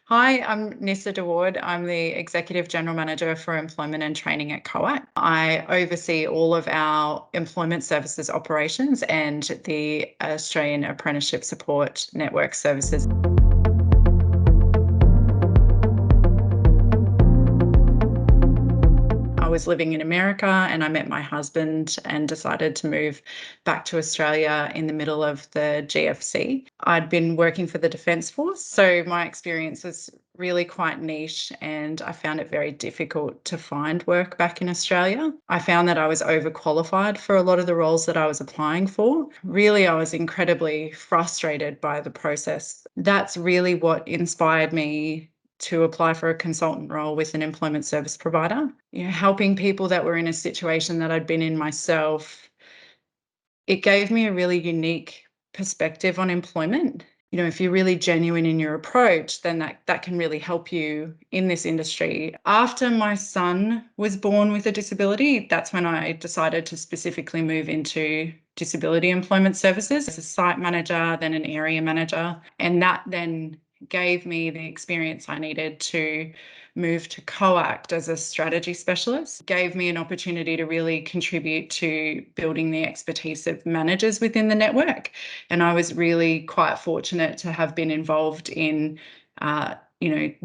Hi, I'm Nyssa de Waard. I'm the Executive General Manager for Employment and Training at CoAct. I oversee all of our employment services operations and the Australian Apprenticeship Support Network services. I was living in America and I met my husband and decided to move back to Australia in the middle of the GFC. I'd been working for the Defence Force, so my experience was really quite niche and I found it very difficult to find work back in Australia. I found that I was overqualified for a lot of the roles that I was applying for. Really, I was incredibly frustrated by the process. That's really what inspired me to apply for a consultant role with an employment service provider, helping people that were in a situation that I'd been in myself. It gave me a really unique perspective on employment. If you're really genuine in your approach, then that can really help you in this industry. After my son was born with a disability, that's when I decided to specifically move into disability employment services as a site manager, then an area manager. And that then gave me the experience I needed to move to CoAct as a strategy specialist. Gave me an opportunity to really contribute to building the expertise of managers within the network. And I was really quite fortunate to have been involved in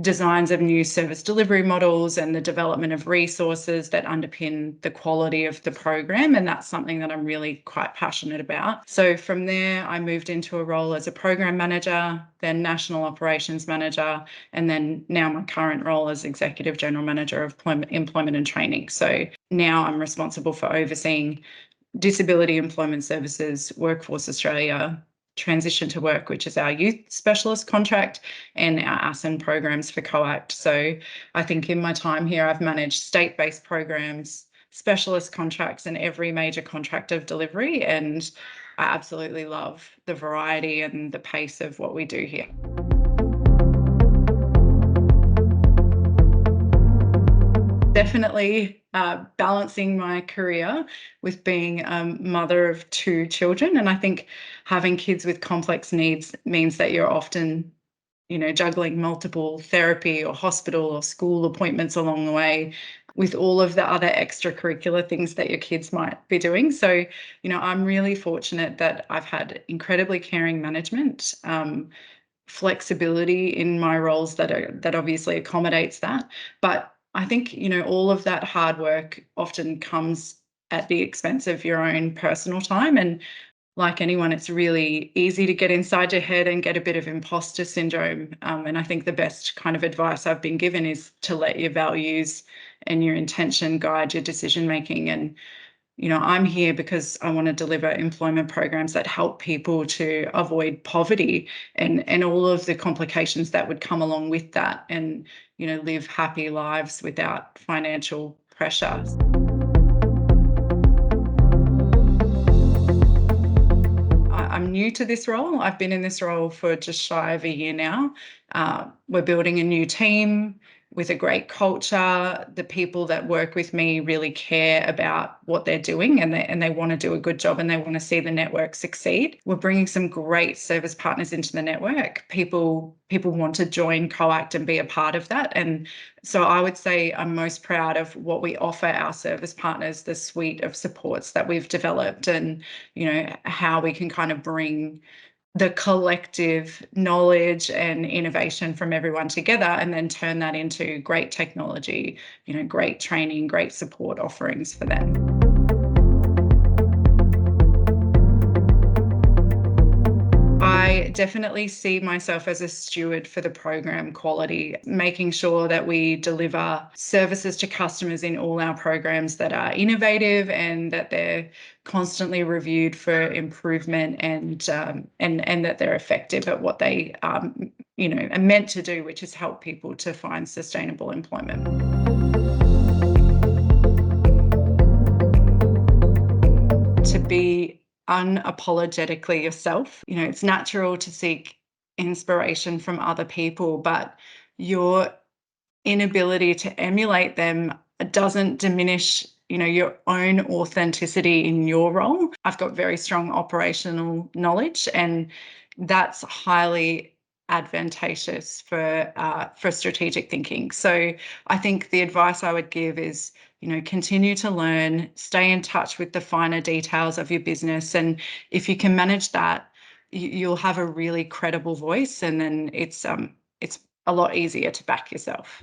designs of new service delivery models and the development of resources that underpin the quality of the program. And that's something that I'm really quite passionate about. So from there, I moved into a role as a program manager, then national operations manager, and then now my current role as executive general manager of employment and training. So now I'm responsible for overseeing disability employment services, Workforce Australia, Transition to Work, which is our youth specialist contract, and our ASIN programs for CoAct. So I think in my time here, I've managed state-based programs, specialist contracts, and every major contract of delivery. And I absolutely love the variety and the pace of what we do here. Definitely balancing my career with being a mother of two children. And I think having kids with complex needs means that you're often, juggling multiple therapy or hospital or school appointments along the way with all of the other extracurricular things that your kids might be doing. So, I'm really fortunate that I've had incredibly caring management, flexibility in my roles that obviously accommodates that. But I think, all of that hard work often comes at the expense of your own personal time. And like anyone, it's really easy to get inside your head and get a bit of imposter syndrome. And I think the best kind of advice I've been given is to let your values and your intention guide your decision making. And I'm here because I want to deliver employment programs that help people to avoid poverty and all of the complications that would come along with that, and, live happy lives without financial pressure. I'm new to this role. I've been in this role for just shy of a year now. We're building a new team with a great culture. The people that work with me really care about what they're doing, and they want to do a good job, and they want to see the network succeed. We're bringing some great service partners into the network. People want to join CoAct and be a part of that. And so I would say I'm most proud of what we offer our service partners, the suite of supports that we've developed, and, how we can kind of bring the collective knowledge and innovation from everyone together and then turn that into great technology, great training, great support offerings for them. I definitely see myself as a steward for the program quality, making sure that we deliver services to customers in all our programs that are innovative and that they're constantly reviewed for improvement, and that they're effective at what they are meant to do, which is help people to find sustainable employment. To be unapologetically yourself. It's natural to seek inspiration from other people, but your inability to emulate them doesn't diminish, your own authenticity in your role. I've got very strong operational knowledge, and that's highly advantageous for strategic thinking. So I think the advice I would give is, continue to learn, stay in touch with the finer details of your business, and if you can manage that, you'll have a really credible voice, and then it's a lot easier to back yourself.